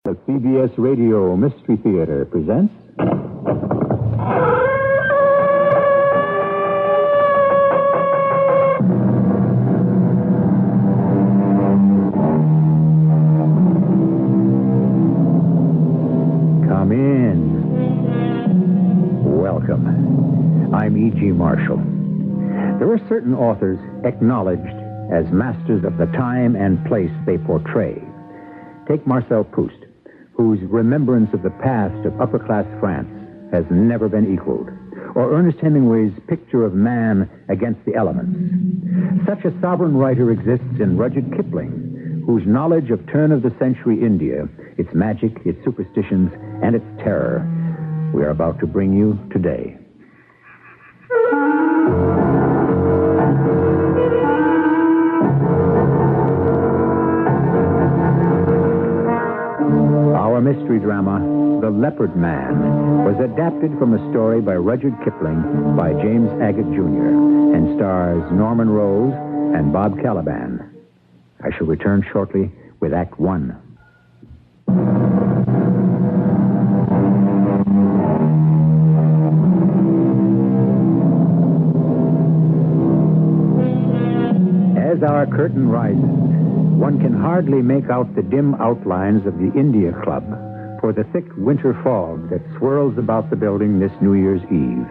The CBS Radio Mystery Theater presents... Come in. Welcome. I'm E.G. Marshall. There are certain authors acknowledged as masters of the time and place they portray. Take Marcel Proust, whose remembrance of the past of upper-class France has never been equaled, or Ernest Hemingway's picture of man against the elements. Such a sovereign writer exists in Rudyard Kipling, whose knowledge of turn-of-the-century India, its magic, its superstitions, and its terror, we are about to bring you today. Our mystery drama, The Leopard Man, was adapted from a story by Rudyard Kipling by James Agate Jr. and stars Norman Rose and Bob Caliban. I shall return shortly with Act One. As our curtain rises, one can hardly make out the dim outlines of the India Club for the thick winter fog that swirls about the building this New Year's Eve.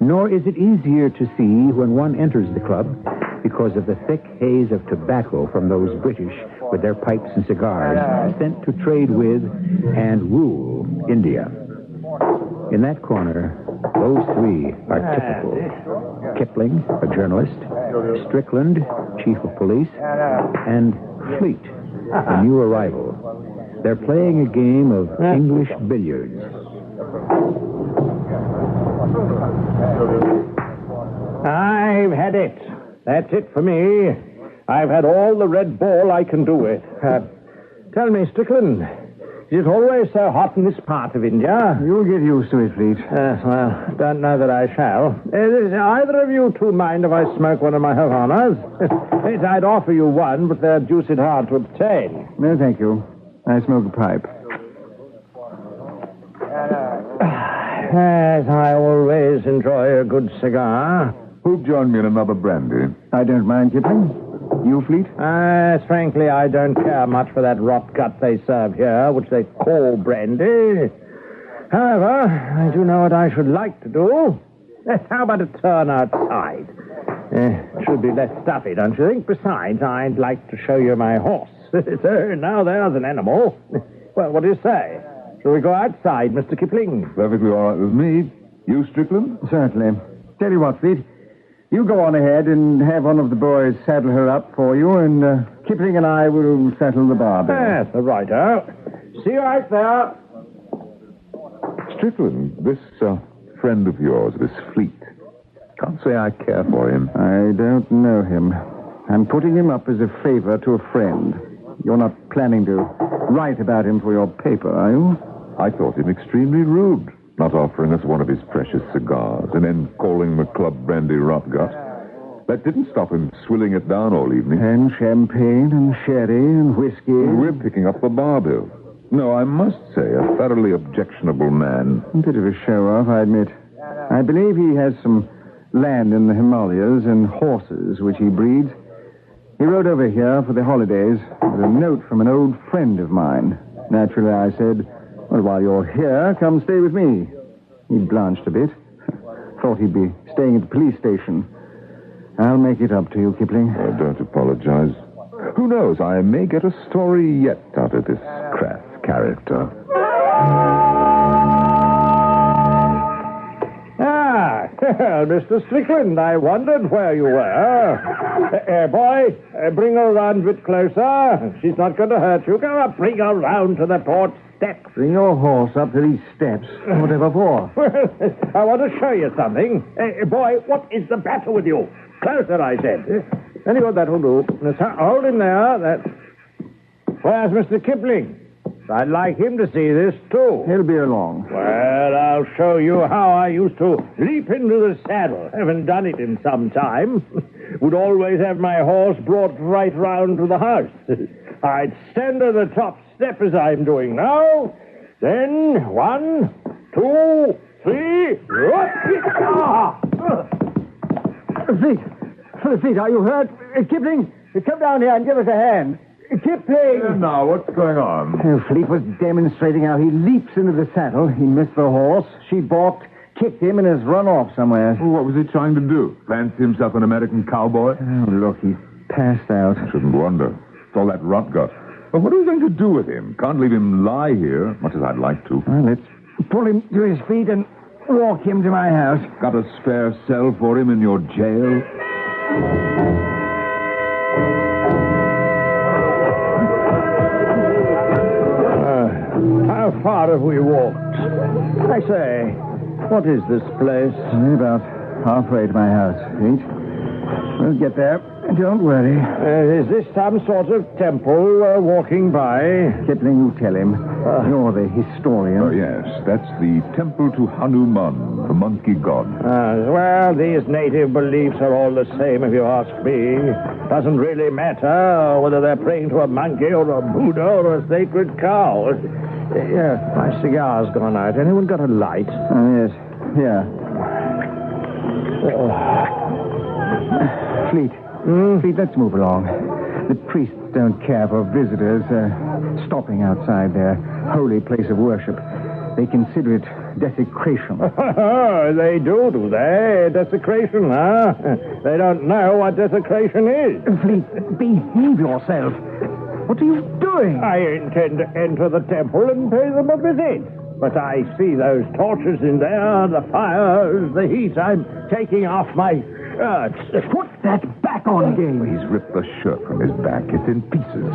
Nor is it easier to see when one enters the club because of the thick haze of tobacco from those British with their pipes and cigars sent to trade with and rule India. In that corner, those three are typical. Kipling, a journalist, Strickland, chief of police, and Fleet, a new arrival. They're playing a game of English billiards. I've had it. That's it for me. I've had all the red ball I can do with. Tell me, Strickland, is it always so hot in this part of India? You'll get used to it, Fleet. Well, don't know that I shall. Does either of you two mind if I smoke one of my Havanas? I'd offer you one, but they're deuced hard to obtain. No, thank you. I smoke a pipe. Yes, I always enjoy a good cigar. Who'd join me in another brandy? I don't mind, Kipling. You, Fleet? Frankly, I don't care much for that rot gut they serve here, which they call brandy. However, I do know what I should like to do. How about a turn outside? It should be less stuffy, don't you think? Besides, I'd like to show you my horse. So, now there's an animal. Well, what do you say? Shall we go outside, Mr. Kipling? Perfectly all right with me. You, Strickland? Certainly. Tell you what, Fleet. You go on ahead and have one of the boys saddle her up for you, and Kipling and I will settle the bar bill. Yes, righto. See you out there. Strickland, this friend of yours, this Fleet, can't say I care for him. I don't know him. I'm putting him up as a favor to a friend. You're not planning to write about him for your paper, are you? I thought him extremely rude, not offering us one of his precious cigars and then calling the club brandy rotgut. That didn't stop him swilling it down all evening. And champagne and sherry and whiskey. We're picking up the bar bill. No, I must say, a thoroughly objectionable man. A bit of a show-off, I admit. I believe he has some land in the Himalayas and horses which he breeds. He rode over here for the holidays with a note from an old friend of mine. Naturally, I said, well, while you're here, come stay with me. He blanched a bit. Thought he'd be staying at the police station. I'll make it up to you, Kipling. Oh, don't apologize. Who knows, I may get a story yet out of this crass character. Well, Mr. Strickland, I wondered where you were. Boy, bring her around a bit closer. She's not going to hurt you. Go up, bring her round to the porch steps. Bring your horse up to these steps. Whatever for? I want to show you something. Boy, what is the matter with you? Closer, I said. Anyway, that'll do. Hold him there. Where's Mr. Kipling? I'd like him to see this, too. He'll be along. Well, I'll show you how I used to leap into the saddle. Haven't done it in some time. Would always have my horse brought right round to the house. I'd stand at the top step step as I'm doing now. Then 1, 2, 3. Fleet, are you hurt? Kipling, come down here and give us a hand. Kipling! Now, what's going on? Fleet was demonstrating how he leaps into the saddle. He missed the horse. She balked, kicked him, and has run off somewhere. Well, what was he trying to do? Fancy himself an American cowboy? Oh, look, he's passed out. Shouldn't wonder. It's all that rot gut. But what are we going to do with him? Can't leave him lie here, much as I'd like to. Well, let's pull him to his feet and walk him to my house. Got a spare cell for him in your jail? How far have we walked? I say, what is this place? About halfway to my house, Fleet. We'll get there. Don't worry. Is this some sort of temple we're walking by? Kipling, you tell him. You're the historian. Oh, yes. That's the temple to Hanuman, the monkey god. Well, these native beliefs are all the same, if you ask me. Doesn't really matter whether they're praying to a monkey or a Buddha or a sacred cow. Yeah, my cigar's gone out. Anyone got a light? Oh, yes. Here. Fleet. Fleet, let's move along. The priests don't care for visitors stopping outside their holy place of worship. They consider it desecration. They do they? Desecration, huh? They don't know what desecration is. Fleet, behave yourself. What are you doing? I intend to enter the temple and pay them a visit. But I see those torches in there, the fires, the heat. I'm taking off my shirt. Put that back on again. He's ripped the shirt from his back. It's in pieces.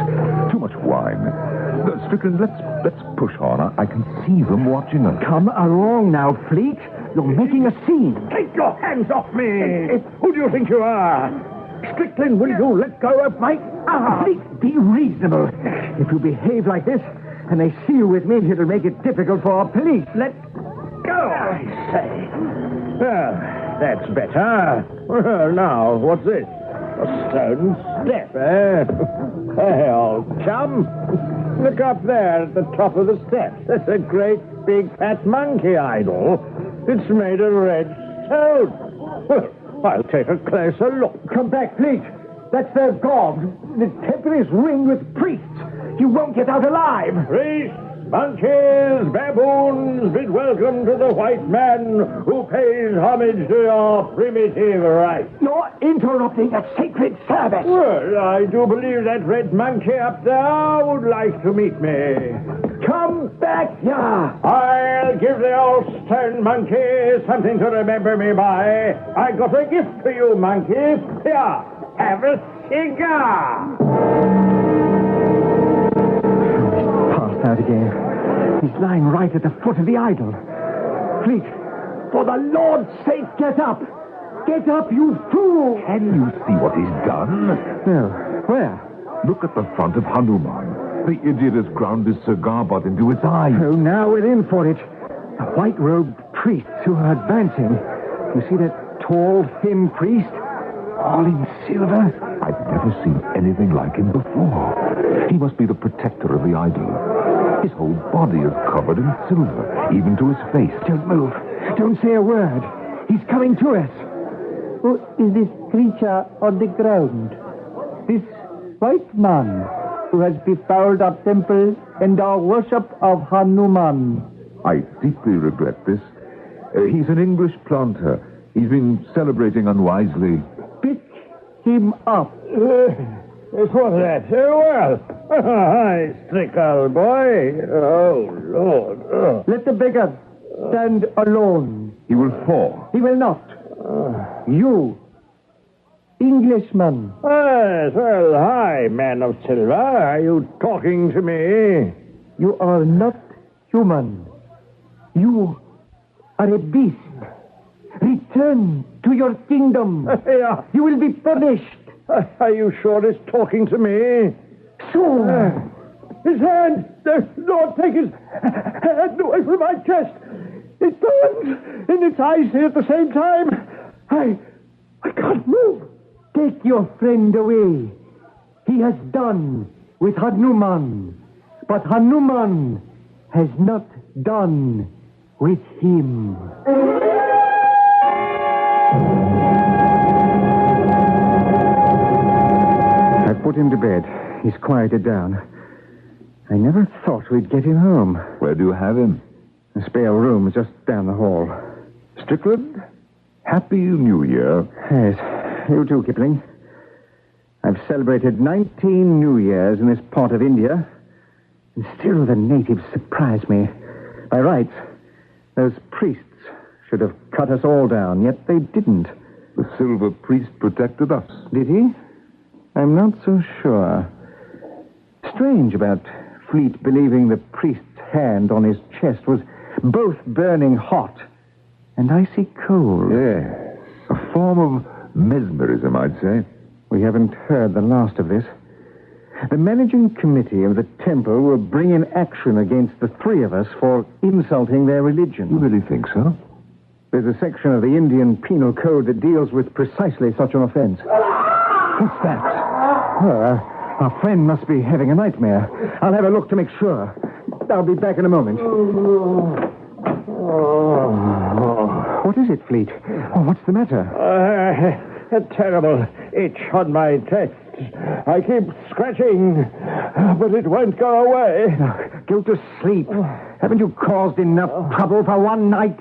Too much wine. Strickland, let's push on. I can see them watching us. Come along now, Fleet. You're making a scene. Take your hands off me! Who do you think you are? Strickland, will you let go of my... Fleet, be reasonable. If you behave like this, and they see you with me, it'll make it difficult for our police. Let go, I say. That's better. Now, what's this? A stone step, eh? Hey, old chum. Look up there at the top of the steps. That's a great big fat monkey idol. It's made of red stone. Well, I'll take a closer look. Come back, Fleet. That's their god. The temple is ringed with priests. You won't get out alive. Priests, monkeys, baboons, bid welcome to the white man who pays homage to your primitive rights. You're interrupting a sacred service. Well, I do believe that red monkey up there would like to meet me. Come back here. I'll give the old stone monkey something to remember me by. I got a gift for you, monkey. Here, have a cigar. Out again. He's lying right at the foot of the idol. Fleet, for the Lord's sake, get up! Get up, you fool! Can you see what he's done? No. Where? Look at the front of Hanuman. The idiot has ground his cigar butt into his eye. Oh, now we're in for it. The white-robed priests who are advancing. You see that tall, thin priest? All in silver? I've never seen anything like him before. He must be the protector of the idol. His whole body is covered in silver, even to his face. Don't move. Don't say a word. He's coming to us. Who is this creature on the ground? This white man who has befouled our temple and our worship of Hanuman. I deeply regret this. He's an English planter. He's been celebrating unwisely. Pick him up. What's that? Well, hi, Strickle boy. Oh, Lord. Let the beggar stand alone. He will fall. He will not. You, Englishman. Yes, well, hi, man of silver. Are you talking to me? You are not human. You are a beast. Return to your kingdom. Yeah. You will be punished. Are you sure it's talking to me? Sure. His hand! Lord, take his hand away from my chest! It burns in its eyes here at the same time. I can't move. Take your friend away. He has done with Hanuman. But Hanuman has not done with him. I put him to bed. He's quieted down. I never thought we'd get him home. Where do you have him? A spare room just down the hall. Strickland, Happy New Year. Yes, you too, Kipling. I've celebrated 19 New Years in this part of India, and still the natives surprise me. By rights, those priests should have cut us all down, yet they didn't. The silver priest protected us. Did he? I'm not so sure. Strange about Fleet believing the priest's hand on his chest was both burning hot and icy cold. Yes, a form of mesmerism, I'd say. We haven't heard the last of this. The managing committee of the temple will bring in action against the three of us for insulting their religion. You really think so? There's a section of the Indian Penal Code that deals with precisely such an offense. What's that? Oh, our friend must be having a nightmare. I'll have a look to make sure. I'll be back in a moment. What is it, Fleet? Oh, what's the matter? A terrible itch on my chest. I keep scratching, but it won't go away. Now, go to sleep. Haven't you caused enough trouble for one night?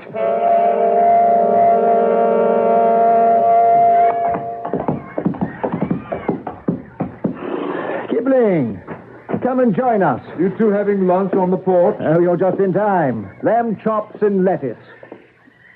Kipling, come and join us. You two having lunch on the porch? Oh, you're just in time. Lamb chops and lettuce.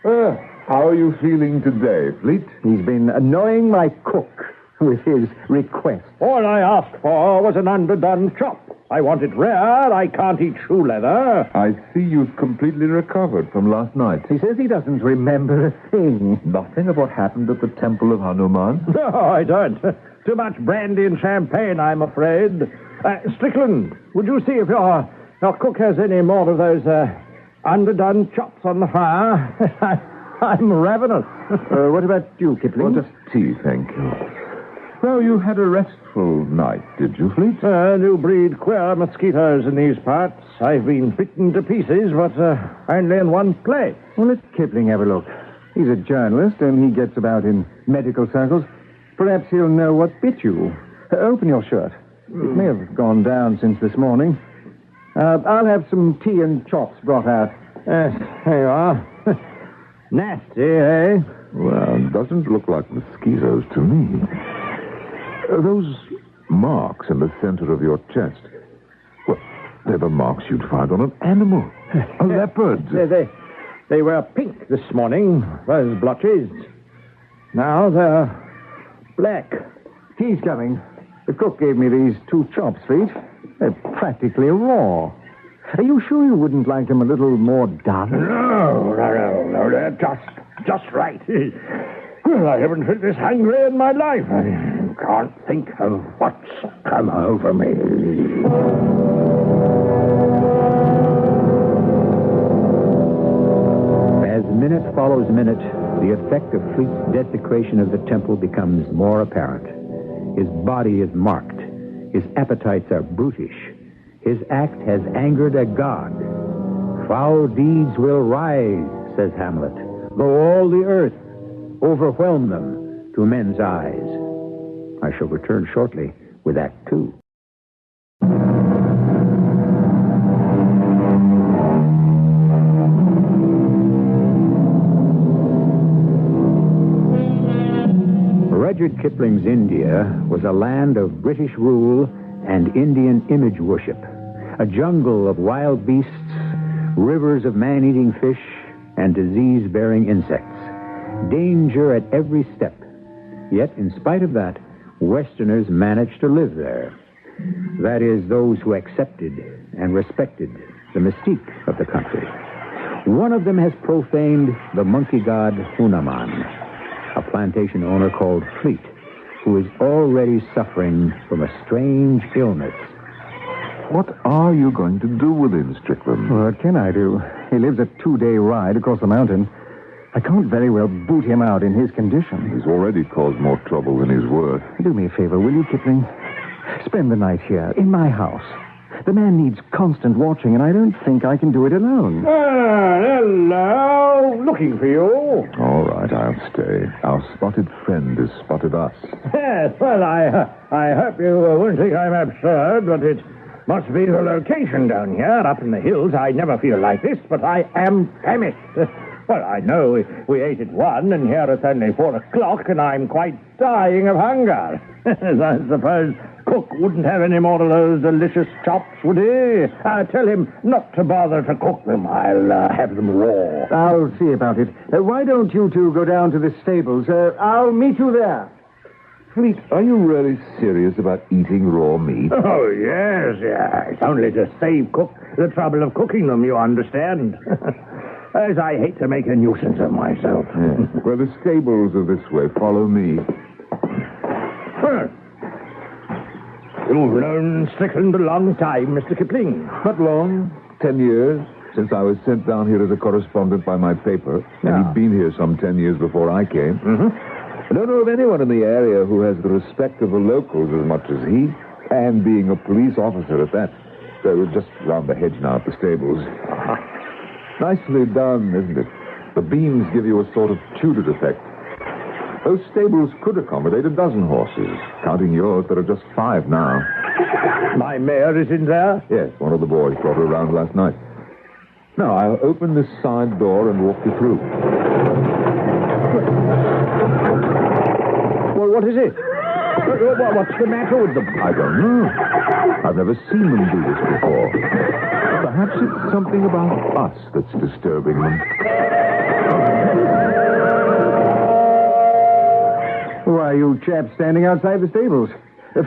How are you feeling today, Fleet? He's been annoying my cook with his request. All I asked for was an underdone chop. I want it rare. I can't eat shoe leather. I see you've completely recovered from last night. He says he doesn't remember a thing. Nothing of what happened at the Temple of Hanuman? No, I don't. Too much brandy and champagne, I'm afraid. Strickland, would you see if your cook has any more of those underdone chops on the fire? I'm ravenous. What about you, Kipling? Just tea, thank you. Well, you had a restful night, did you, Fleet? New breed queer mosquitoes in these parts. I've been bitten to pieces, but only in one place. Well, let Kipling have a look. He's a journalist, and he gets about in medical circles. Perhaps he'll know what bit you. Open your shirt. It may have gone down since this morning. I'll have some tea and chops brought out. Yes, here you are. Nasty, eh? Well, it doesn't look like mosquitoes to me. Those marks in the center of your chest, well, they're the marks you'd find on an animal. A leopard. They were pink this morning, those blotches. Now they're black. Tea's coming. The cook gave me these 2 chops, Fleet. They're practically raw. Are you sure you wouldn't like them a little more done? No, they're just right. Well, I haven't felt this hungry in my life. I can't think of what's come over me. As minute follows minute, the effect of Fleet's desecration of the temple becomes more apparent. His body is marked. His appetites are brutish. His act has angered a god. Foul deeds will rise, says Hamlet, though all the earth overwhelm them to men's eyes. I shall return shortly with Act 2. Rudyard Kipling's India was a land of British rule and Indian image worship, a jungle of wild beasts, rivers of man-eating fish, and disease-bearing insects. Danger at every step. Yet, in spite of that, Westerners managed to live there. That is, those who accepted and respected the mystique of the country. One of them has profaned the monkey god Hanuman, a plantation owner called Fleet, who is already suffering from a strange illness. What are you going to do with him, Strickland? What can I do? He lives a 2-day ride across the mountain. I can't very well boot him out in his condition. He's already caused more trouble than he's worth. Do me a favor, will you, Kipling? Spend the night here, in my house. The man needs constant watching, and I don't think I can do it alone. Hello. Looking for you. All right, I'll stay. Our spotted friend has spotted us. Yes, well, I hope you won't think I'm absurd, but it must be the location down here, up in the hills. I never feel like this, but I am famished. Well, I know we ate at 1, and here it's only 4 o'clock, and I'm quite dying of hunger. I suppose Cook wouldn't have any more of those delicious chops, would he? Tell him not to bother to cook them. I'll have them raw. I'll see about it. Why don't you two go down to the stables? I'll meet you there. Fleet, are you really serious about eating raw meat? Oh, yes. It's only to save Cook the trouble of cooking them, you understand. As I hate to make a nuisance of myself. Yes. Well, the stables are this way. Follow me. You've known Strickland a long time, Mr. Kipling. Not long. 10 years. Since I was sent down here as a correspondent by my paper. And he'd been here some 10 years before I came. Mm-hmm. I don't know of anyone in the area who has the respect of the locals as much as he. And being a police officer at that. So we're just round the hedge now at the stables. Nicely done, isn't it? The beams give you a sort of Tudor effect. Those stables could accommodate 12 horses. Counting yours, there are just 5 now. My mare is in there? Yes, one of the boys brought her around last night. Now, I'll open this side door and walk you through. Well, what is it? What's the matter with them? I don't know. I've never seen them do this before. Perhaps it's something about us that's disturbing them. Why, you chaps standing outside the stables.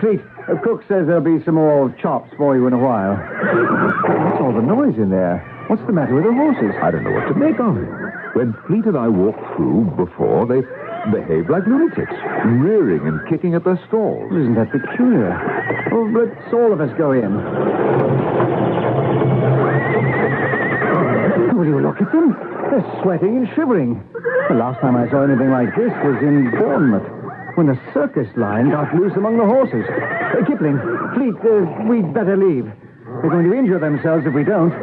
Fleet, Cook says there'll be some more chops for you in a while. What's all the noise in there? What's the matter with the horses? I don't know what to make of it. When Fleet and I walked through before, they behaved like lunatics, rearing and kicking at their stalls. Isn't that peculiar? Oh, let's all of us go in. Will you look at them? They're sweating and shivering. The last time I saw anything like this was in Bournemouth, when the circus line got loose among the horses. Kipling, Fleet, we'd better leave. They're going to injure themselves if we don't. I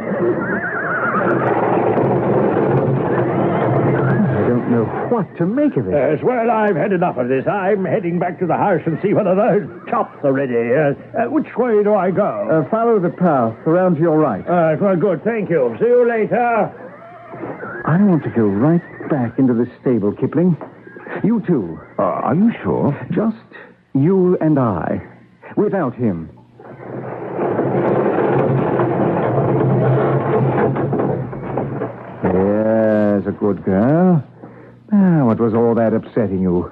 don't know what to make of it. Yes, well, I've had enough of this. I'm heading back to the house and see whether those chops are ready. Which way do I go? Follow the path around to your right. Well, good, thank you. See you later. I want to go right back into the stable, Kipling. You too. Are you sure? Just you and I. Without him. There's a good girl. What was all that upsetting you?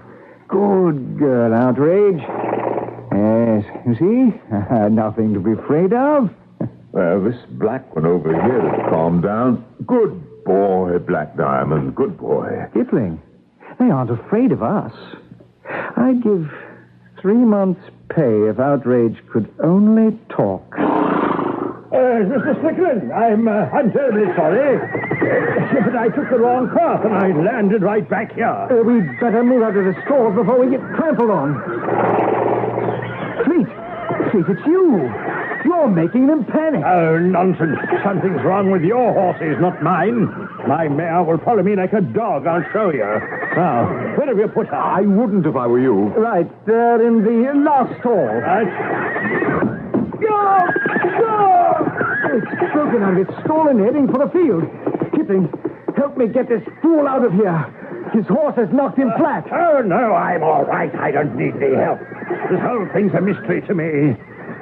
Good girl, Outrage. Yes, you see? Nothing to be afraid of. Well, this black one over here has calmed down. Good boy, Black Diamond. Good boy. Kipling, they aren't afraid of us. I'd give 3 months' pay if Outrage could only talk. Mr. Strickland, I'm terribly sorry. But I took the wrong path and I landed right back here. We'd better move out of the stores before we get trampled on. Fleet, it's you. You're making them panic. Oh, nonsense. Something's wrong with your horses, not mine. My mare will follow me like a dog, I'll show you. Now, where have you put her? I wouldn't if I were you. Right, there in the last stall. Right. Go! It's broken out of its stall and heading for the field. Kipling, help me get this fool out of here. His horse has knocked him flat. Oh, no, I'm all right. I don't need any help. This whole thing's a mystery to me.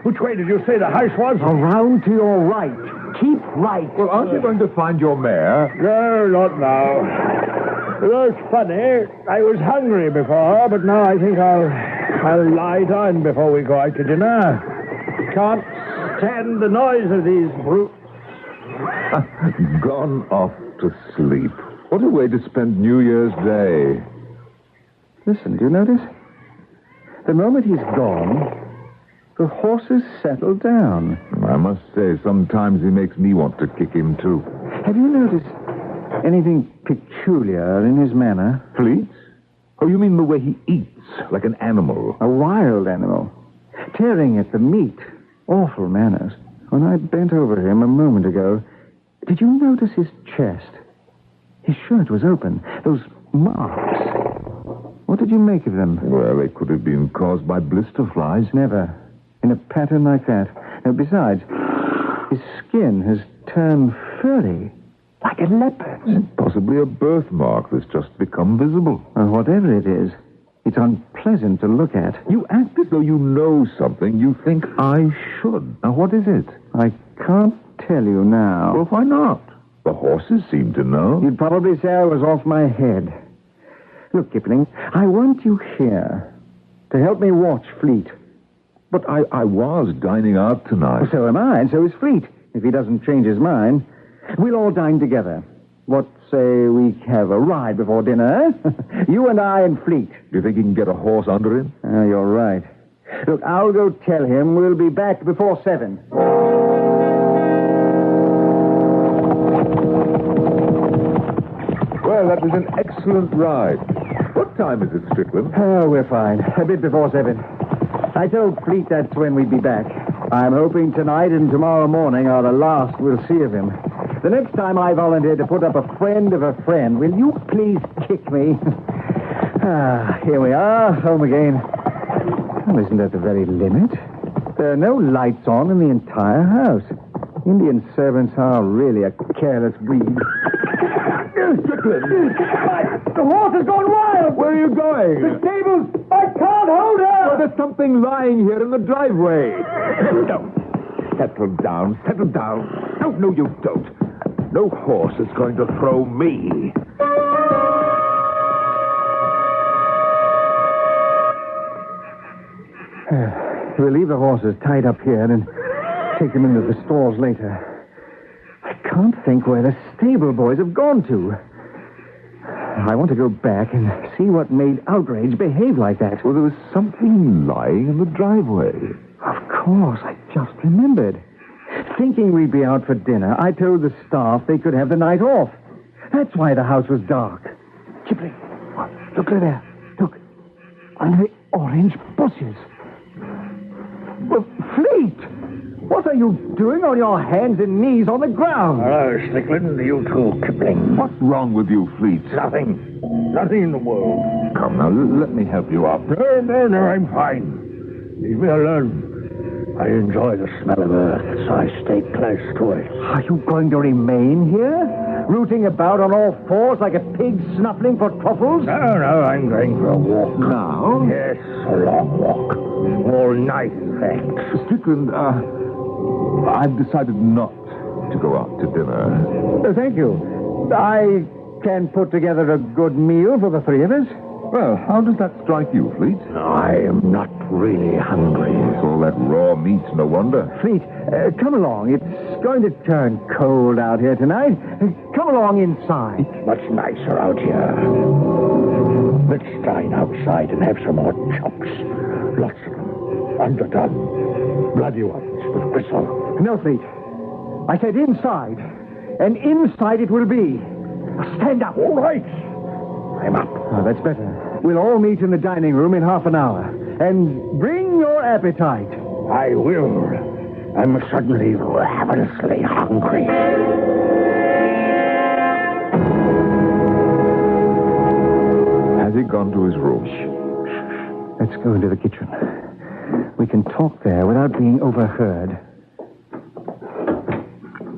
Which way did you say the house was? Around to your right. Keep right. Well, aren't you going to find your mare? No, not now. That's funny. I was hungry before, but now I think I'll lie down before we go out to dinner. Can't stand the noise of these brutes. Gone off to sleep. What a way to spend New Year's Day. Listen, do you notice? The moment he's gone, the horses settle down. I must say, sometimes he makes me want to kick him, too. Have you noticed anything peculiar in his manner? Fleet? Oh, you mean the way he eats, like an animal? A wild animal. Tearing at the meat. Awful manners. When I bent over him a moment ago, did you notice his chest? His shirt was open. Those marks. What did you make of them? Well, they could have been caused by blister flies. Never. In a pattern like that. No, besides, his skin has turned furry. Like a leopard's. Possibly a birthmark that's just become visible. Well, whatever it is, it's unpleasant to look at. You act as though you know something you think I should. Now, what is it? I can't tell you now. Well, why not? The horses seem to know. You'd probably say I was off my head. Look, Kipling, I want you here to help me watch Fleet. But I was dining out tonight. Well, so am I, and so is Fleet, if he doesn't change his mind. We'll all dine together. What, say we have a ride before dinner, eh? You and I and Fleet. Do you think he can get a horse under him? You're right. Look, I'll go tell him we'll be back before 7. Well, that was an excellent ride. What time is it, Strickland? Oh, we're fine. A bit before 7. I told Fleet that's when we'd be back. I'm hoping tonight and tomorrow morning are the last we'll see of him. The next time I volunteer to put up a friend of a friend, will you please kick me? Here we are, home again. Well, isn't that the very limit? There are no lights on in the entire house. Indian servants are really a careless breed. The horse has gone wild! Where are you going? The stables! I can't hold her! Well, there's something lying here in the driveway. No. Settle down, settle down. No, you don't. No horse is going to throw me. We'll leave the horses tied up here and take them into the stalls later. I can't think where the stable boys have gone to. I want to go back and see what made Outrage behave like that. Well, there was something lying in the driveway. Of course, I just remembered. Thinking we'd be out for dinner, I told the staff they could have the night off. That's why the house was dark. Kipling, look over there. Look, under the orange bushes. Well, Fleet! What are you doing on your hands and knees on the ground? Hello, Strickland. You too, Kipling. What's wrong with you, Fleet? Nothing. Nothing in the world. Come now, let me help you up. No, I'm fine. Leave me alone. I enjoy the smell of earth, so I stay close to it. Are you going to remain here? Rooting about on all fours like a pig snuffling for truffles? No, I'm going for a walk. Now? Yes, a long walk. All night, in fact. Strickland, I've decided not to go out to dinner. Thank you. I can put together a good meal for the three of us. Well, how does that strike you, Fleet? I am not really hungry. It's all that raw meat, no wonder. Fleet, come along. It's going to turn cold out here tonight. Come along inside. It's much nicer out here. Let's dine outside and have some more chops. Lots of them. Underdone. Bloody ones with gristle. No, Fleet. I said inside. And inside it will be. Stand up. All right. I'm up. Oh, that's better. We'll all meet in the dining room in half an hour. And bring your appetite. I will. I'm suddenly ravenously hungry. Has he gone to his room? Let's go into the kitchen. We can talk there without being overheard.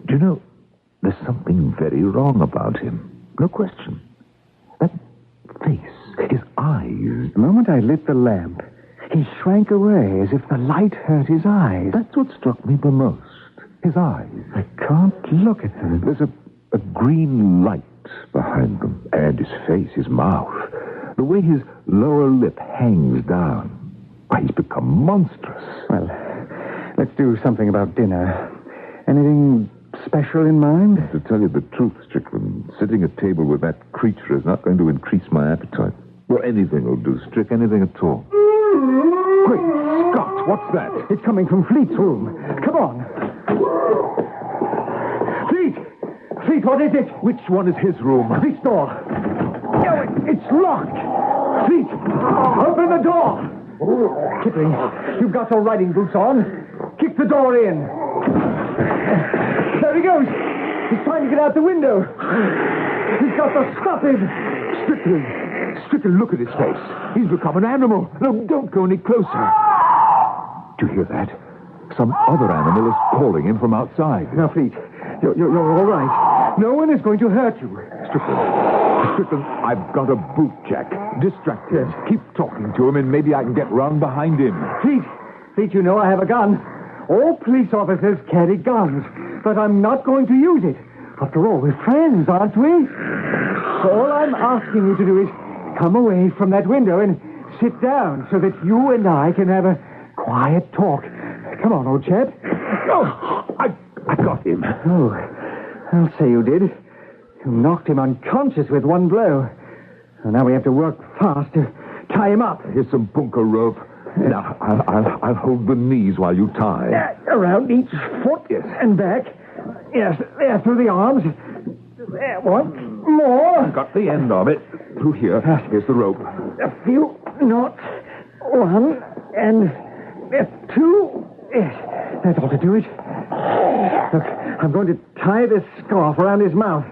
Do you know, there's something very wrong about him. No question. That face, his eyes. The moment I lit the lamp, he shrank away as if the light hurt his eyes. That's what struck me the most. His eyes. I can't look at them. There's a green light behind them. And his face, his mouth. The way his lower lip hangs down. Why, he's become monstrous. Well, let's do something about dinner. Anything special in mind? To tell you the truth, Strickland, sitting at table with that creature is not going to increase my appetite. Well, anything will do, Strick, anything at all. Great Scott, what's that? It's coming from Fleet's room. Come on. Fleet! Fleet, what is it? Which one is his room? Fleet's door. Oh, it's locked. Fleet, open the door. Kipling, you've got your riding boots on. Kick the door in. he goes. He's trying to get out the window. He's got to stop him. Strickland, look at his face. He's become an animal. No, don't go any closer. Do you hear that? Some other animal is calling him from outside. Now, Fleet, you're all right. No one is going to hurt you. Strickland, I've got a boot jack. Distract him. Keep talking to him, and maybe I can get round behind him. Fleet, you know I have a gun. All police officers carry guns, but I'm not going to use it. After all, we're friends, aren't we? So all I'm asking you to do is come away from that window and sit down so that you and I can have a quiet talk. Come on, old chap. Oh, I got him. Oh, I'll say you did. You knocked him unconscious with one blow. And now we have to work fast to tie him up. Here's some bunker rope. Now, I'll hold the knees while you tie. Around each foot and back. Yes, there, through the arms. There, once more. Got the end of it. Through here. Here's the rope. A few knots. One and two. Yes, that ought to do it. Look, I'm going to tie this scarf around his mouth.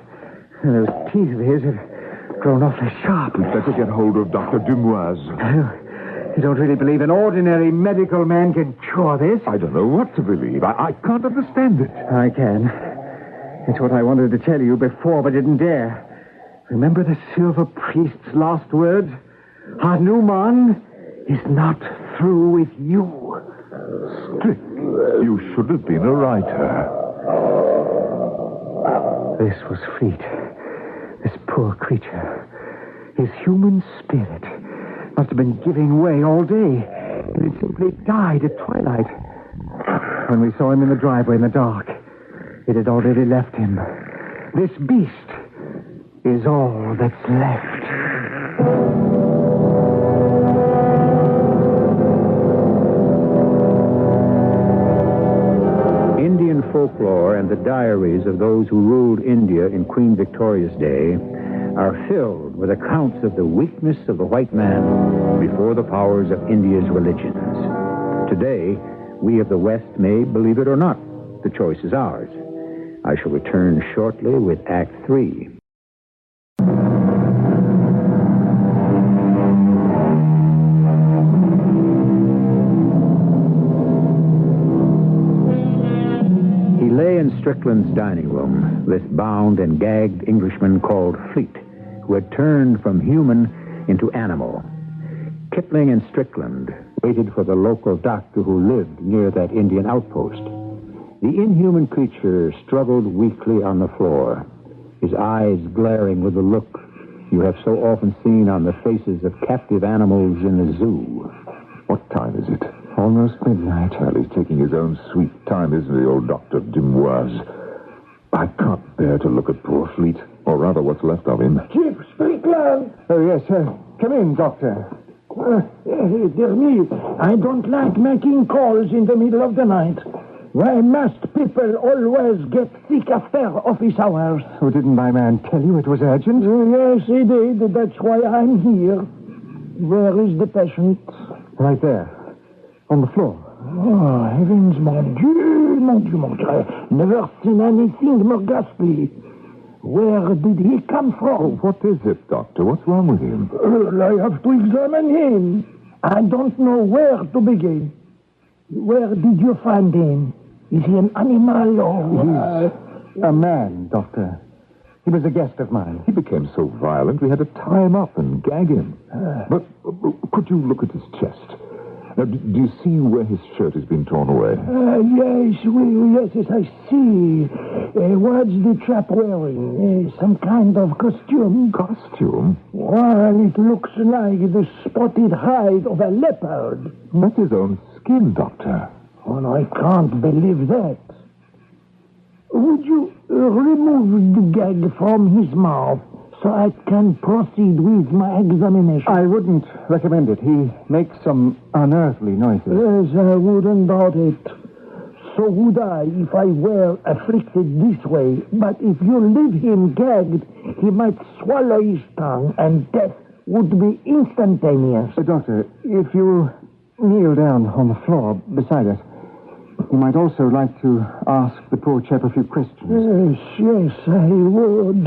And those teeth of his have grown awfully sharp. We'd better get hold of Dr. Dumoise. You don't really believe an ordinary medical man can cure this? I don't know what to believe. I can't understand it. I can. It's what I wanted to tell you before, but didn't dare. Remember the Silver Priest's last words? Hanuman is not through with you. Strick, you should have been a writer. This was Fleet. This poor creature. His human spirit must have been giving way all day. And it simply died at twilight. When we saw him in the driveway in the dark, it had already left him. This beast is all that's left. Indian folklore and the diaries of those who ruled India in Queen Victoria's day are filled with accounts of the weakness of the white man before the powers of India's religions. Today, we of the West may believe it or not. The choice is ours. I shall return shortly with Act 3. He lay in Strickland's dining room, this bound and gagged Englishman called Fleet, who had turned from human into animal. Kipling and Strickland waited for the local doctor who lived near that Indian outpost. The inhuman creature struggled weakly on the floor, his eyes glaring with the look you have so often seen on the faces of captive animals in the zoo. What time is it? Almost midnight. Well, he's taking his own sweet time, isn't he, old Dr. Dumoise? I can't bear to look at poor Fleet, or rather what's left of him. Chief Strickland! Oh, yes, sir. Come in, Doctor. Dear me, I don't like making calls in the middle of the night. Why must people always get sick after office hours? Oh, didn't my man tell you it was urgent? Yes, he did. That's why I'm here. Where is the patient? Right there, on the floor. Oh, heavens, mon Dieu, mon Dieu, mon Dieu. I've never seen anything more ghastly. Where did he come from? Oh, what is it, Doctor? What's wrong with him? I have to examine him. I don't know where to begin. Where did you find him? Is he an animal or... He's a man, Doctor. He was a guest of mine. He became so violent we had to tie him up and gag him. But could you look at his chest? Now, do you see where his shirt has been torn away? Yes, I see. What's the chap wearing? Some kind of costume? Costume? Well, it looks like the spotted hide of a leopard. That's his own skin, Doctor. Oh, I can't believe that. Would you remove the gag from his mouth so I can proceed with my examination? I wouldn't recommend it. He makes some unearthly noises. Yes, I wouldn't doubt it. So would I if I were afflicted this way. But if you leave him gagged, he might swallow his tongue and death would be instantaneous. Doctor, if you kneel down on the floor beside us, You might also like to ask the poor chap a few questions. Yes, I would.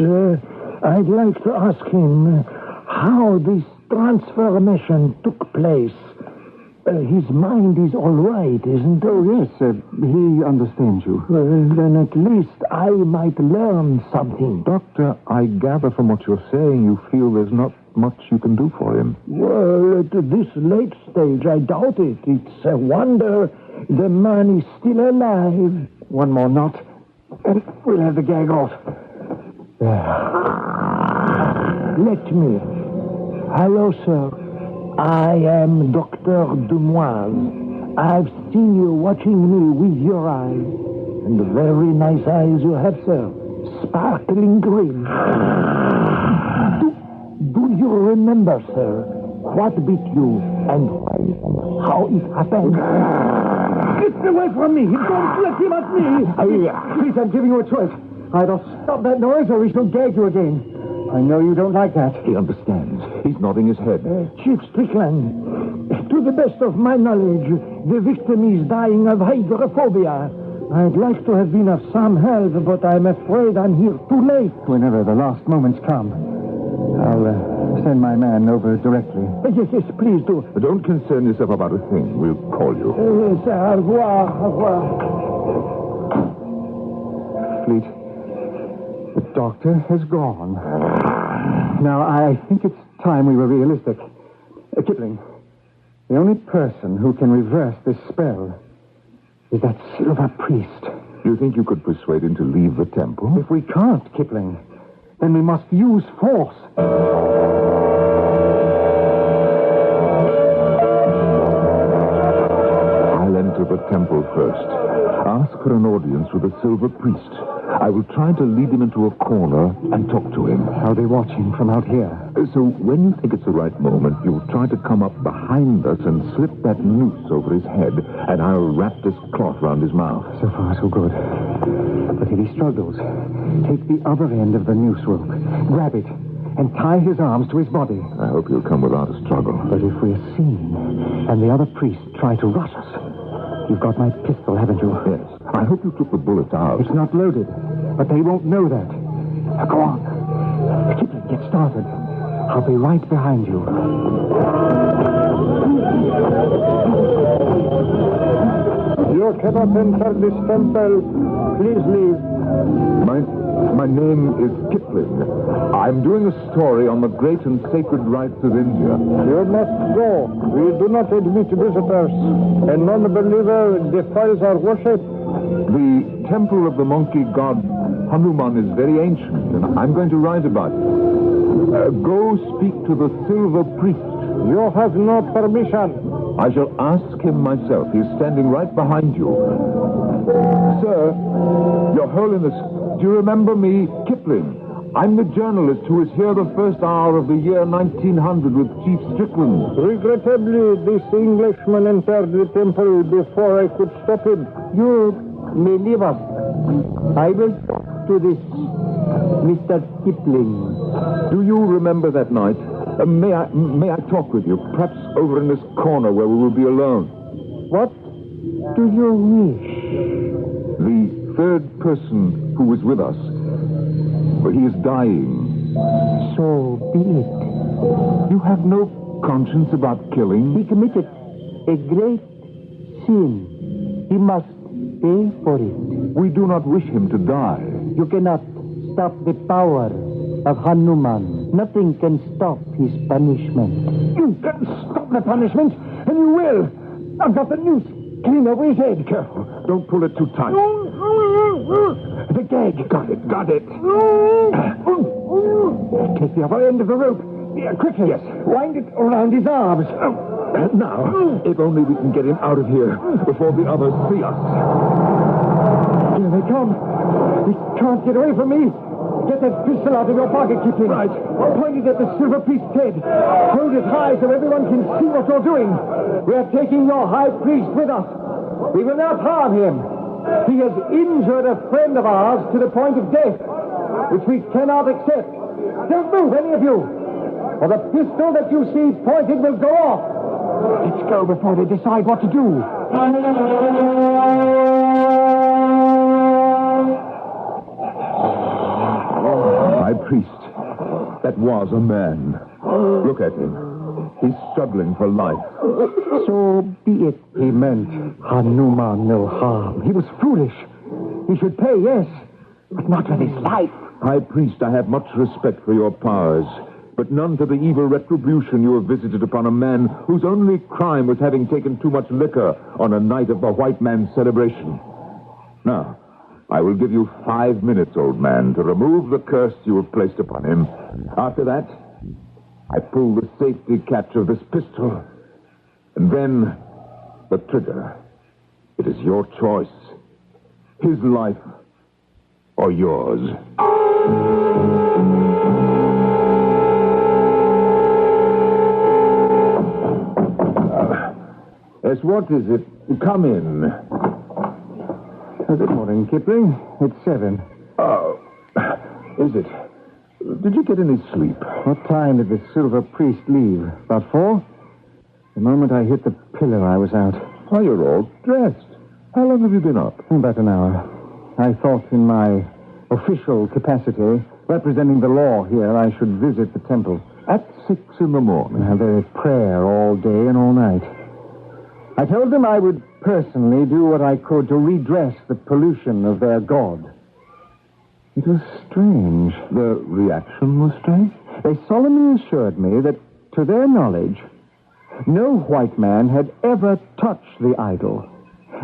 I'd like to ask him how this transformation took place. His mind is all right, isn't it? Oh, yes, he understands you. Then at least I might learn something. Doctor, I gather from what you're saying you feel there's not much you can do for him. Well, at this late stage, I doubt it. It's a wonder the man is still alive. One more knot, and we'll have the gag off. Let me. Hello, sir. I am Dr. Dumoise. I've seen you watching me with your eyes. And very nice eyes you have, sir. Sparkling green. Do you remember, sir, what beat you and how it happened? Get away from me! Don't let him at me! Please, I'm giving you a choice. Either stop that noise or we shall gag you again. I know you don't like that. He understands. He's nodding his head. Chief Strickland, to the best of my knowledge, the victim is dying of hydrophobia. I'd like to have been of some help, but I'm afraid I'm here too late. Whenever the last moments come, I'll send my man over directly. Yes, please do. Don't concern yourself about a thing. We'll call you. Yes, au revoir, au revoir. Fleet, the doctor has gone. Now, I think it's time we were realistic. Kipling, the only person who can reverse this spell is that silver priest. You think you could persuade him to leave the temple? If we can't, Kipling, then we must use force. I'll enter the temple first. Ask for an audience with the silver priest. I will try to lead him into a corner and talk to him. How they watch him from out here. So when you think it's the right moment, you'll try to come up behind us and slip that noose over his head, and I'll wrap this cloth round his mouth. So far, so good. But if he struggles, take the other end of the noose rope, grab it, and tie his arms to his body. I hope you'll come without a struggle. But if we're seen, and the other priests try to rush us, you've got my pistol, haven't you? Yes. I hope you took the bullets out. It's not loaded, but they won't know that. Now, go on. Kipling, get started. I'll be right behind you. You cannot enter this temple. Please leave. My name is Kipling. I'm doing a story on the great and sacred rites of India. You must go. We do not admit visitors. A non-believer defiles our worship. The temple of the monkey god Hanuman is very ancient, and I'm going to write about it. Go speak to the silver priest. You have no permission. I shall ask him myself. He's standing right behind you. Sir, Your Holiness, do you remember me, Kipling? I'm the journalist who was here the first hour of the year 1900 with Chief Strickland. Regrettably, this Englishman entered the temple before I could stop him. You may leave us. I will talk to this Mr. Kipling. Do you remember that night? May I talk with you? Perhaps over in this corner where we will be alone. What do you wish? The third person who was with us. He is dying. So be it. You have no conscience about killing? He committed a great sin. He must pay for it. We do not wish him to die. You cannot stop the power of Hanuman. Nothing can stop his punishment. You can stop the punishment, and you will. I've got the noose clean over his head. Careful. Don't pull it too tight. The gag. Got it. Take the other end of the rope. Yeah, quickly. Yes. Wind it around his arms. Now, if only we can get him out of here before the others see us. Here they come. He can't get away from me. Get that pistol out of your pocket, Kipling. Right. Point it at the silver priest's head. Hold it high so everyone can see what you're doing. We are taking your high priest with us. We will not harm him. He has injured a friend of ours to the point of death, which we cannot accept. Don't move, any of you, or the pistol that you see pointed will go off. Let's go before they decide what to do. That was a man. Look at him. He's struggling for life. So be it. He meant Hanuman no harm. He was foolish. He should pay, yes, but not with his life. High Priest, I have much respect for your powers, but none for the evil retribution you have visited upon a man whose only crime was having taken too much liquor on a night of the white man's celebration. Now, I will give you 5 minutes, old man, to remove the curse you have placed upon him. After that, I pull the safety catch of this pistol, and then the trigger. It is your choice. His life or yours. Yes, what is it? Come in. Good morning, Kipling. It's 7. Oh, is it? Did you get any sleep? What time did the silver priest leave? About 4? The moment I hit the pillar, I was out. Why, you're all dressed. How long have you been up? About an hour. I thought in my official capacity, representing the law here, I should visit the temple. At 6 in the morning. There is prayer all day and all night. I told them I would personally do what I could to redress the pollution of their god. It was strange. The reaction was strange? They solemnly assured me that, to their knowledge, no white man had ever touched the idol,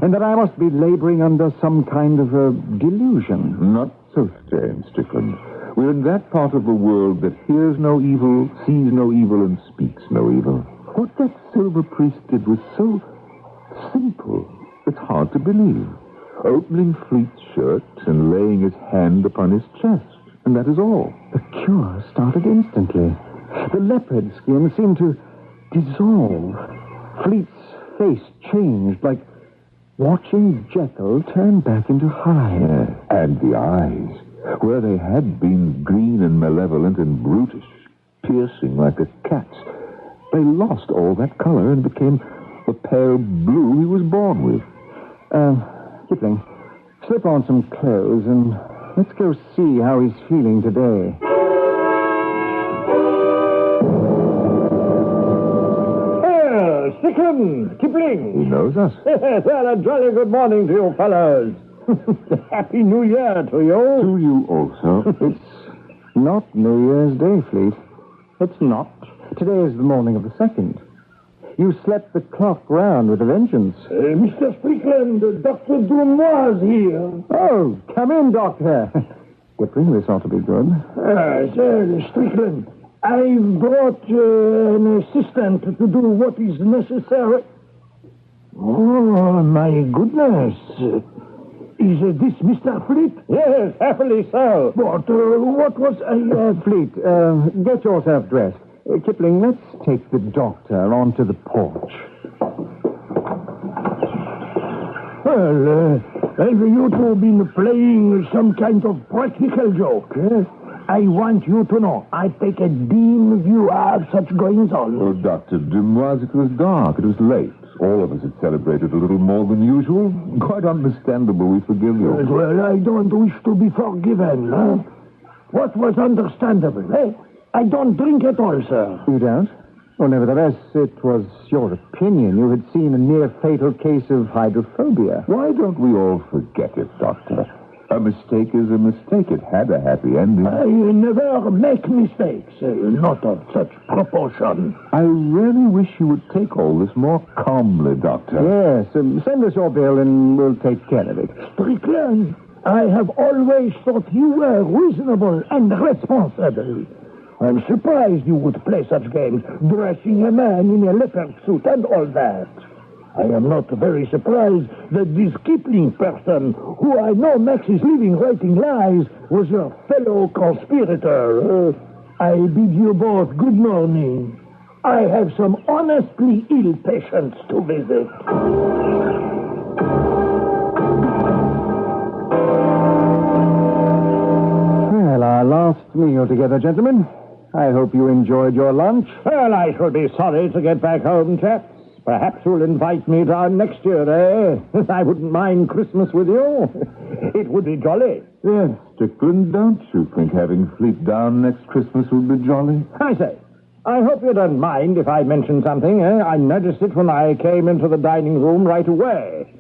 and that I must be laboring under some kind of a delusion. Not so strange, Strickland. We're in that part of the world that hears no evil, sees no evil, and speaks no evil. What that silver priest did was so simple, it's hard to believe. Opening Fleet's shirt and laying his hand upon his chest, and that is all. The cure started instantly. The leopard skin seemed to dissolve. Fleet's face changed, like watching Jekyll turn back into Hyde. And the eyes, where they had been green and malevolent and brutish, piercing like a cat's, they lost all that color and became the pale blue he was born with. Kipling, slip on some clothes and let's go see how he's feeling today. Strickland, Kipling. He knows us. Well, a jolly good morning to you fellows. Happy New Year to you. To you also. It's not New Year's Day, Fleet. It's not. Today is the morning of the 2nd. You slept the clock round with a vengeance. Mr. Strickland, Dr. Dumois here. Oh, come in, Doctor. Kipling, this ought to be good. Sir Strickland, I've brought an assistant to do what is necessary. Oh, my goodness. Is this Mr. Fleet? Yes, happily so. But what was I... Fleet, get yourself dressed. Kipling, let's take the doctor onto the porch. Well, have you two been playing some kind of practical joke? I want you to know, I take a dim view of such goings-on. Oh, Dr. Dumois, it was dark. It was late. All of us had celebrated a little more than usual. Quite understandable. We forgive you. Well, I don't wish to be forgiven, huh? What was understandable, eh? I don't drink at all, sir. You don't? Well, nevertheless, it was your opinion. You had seen a near-fatal case of hydrophobia. Why don't we all forget it, Doctor? A mistake is a mistake. It had a happy ending. I never make mistakes, not of such proportion. I really wish you would take all this more calmly, Doctor. Yes, send us your bill and we'll take care of it. Strickland, I have always thought you were reasonable and responsible. I'm surprised you would play such games, dressing a man in a leopard suit and all that. I am not very surprised that this Kipling person, who I know makes his living writing lies, was your fellow conspirator. I bid you both good morning. I have some honestly ill patients to visit. Well, our last meal together, gentlemen. I hope you enjoyed your lunch. Well, I should be sorry to get back home, chaps. Perhaps you'll invite me down next year, eh? I wouldn't mind Christmas with you. It would be jolly. Yes, Strickland, don't you think having Fleet down next Christmas would be jolly? I say, I hope you don't mind if I mention something. I noticed it when I came into the dining room right away.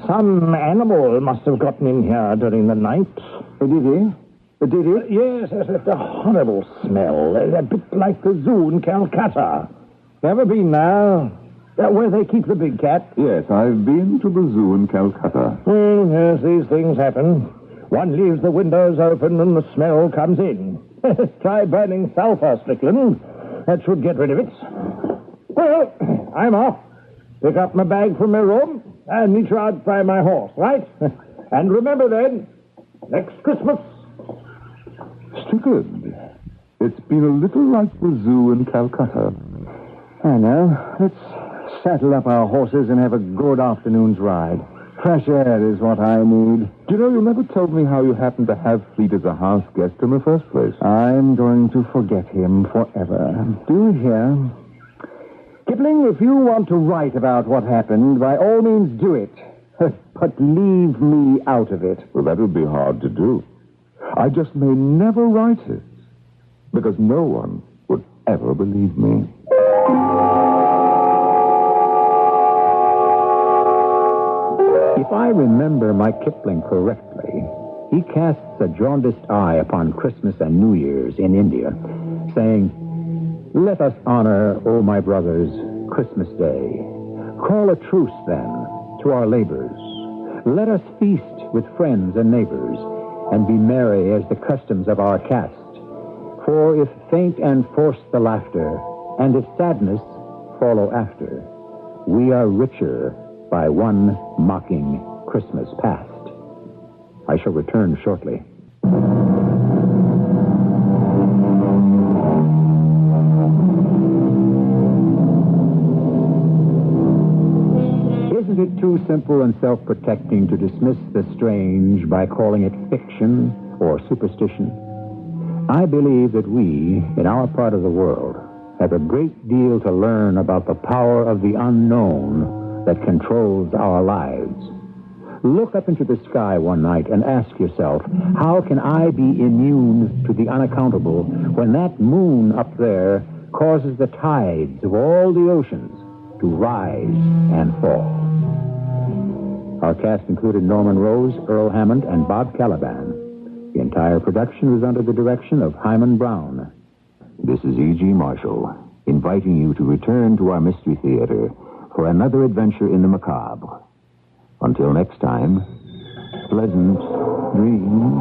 Some animal must have gotten in here during the night. Did he? Did it? Yes, it's a horrible smell. A bit like the zoo in Calcutta. Ever been there? Where they keep the big cat? Yes, I've been to the zoo in Calcutta. Yes, these things happen. One leaves the windows open and the smell comes in. Try burning sulfur, Strickland. That should get rid of it. Well, I'm off. Pick up my bag from my room and meet you out by my horse, right? And remember then, next Christmas. Strickland, it's been a little like the zoo in Calcutta. I know. Let's saddle up our horses and have a good afternoon's ride. Fresh air is what I need. Do you know, you never told me how you happened to have Fleet as a house guest in the first place. I'm going to forget him forever. Do you hear? Kipling, if you want to write about what happened, by all means do it. But leave me out of it. Well, that would be hard to do. I just may never write it, because no one would ever believe me. If I remember my Kipling correctly, he casts a jaundiced eye upon Christmas and New Year's in India, saying, "Let us honor, O my brothers, Christmas Day. Call a truce, then, to our labors. Let us feast with friends and neighbors, and be merry as the customs of our caste. For if faint and forced the laughter, and if sadness follow after, we are richer by one mocking Christmas past." I shall return shortly. Isn't it too simple and self-protecting to dismiss the strange by calling it fiction or superstition? I believe that we, in our part of the world, have a great deal to learn about the power of the unknown that controls our lives. Look up into the sky one night and ask yourself, how can I be immune to the unaccountable when that moon up there causes the tides of all the oceans to rise and fall? Our cast included Norman Rose, Earl Hammond, and Bob Caliban. The entire production was under the direction of Hyman Brown. This is E.G. Marshall, inviting you to return to our Mystery Theater for another adventure in the macabre. Until next time, pleasant dreams.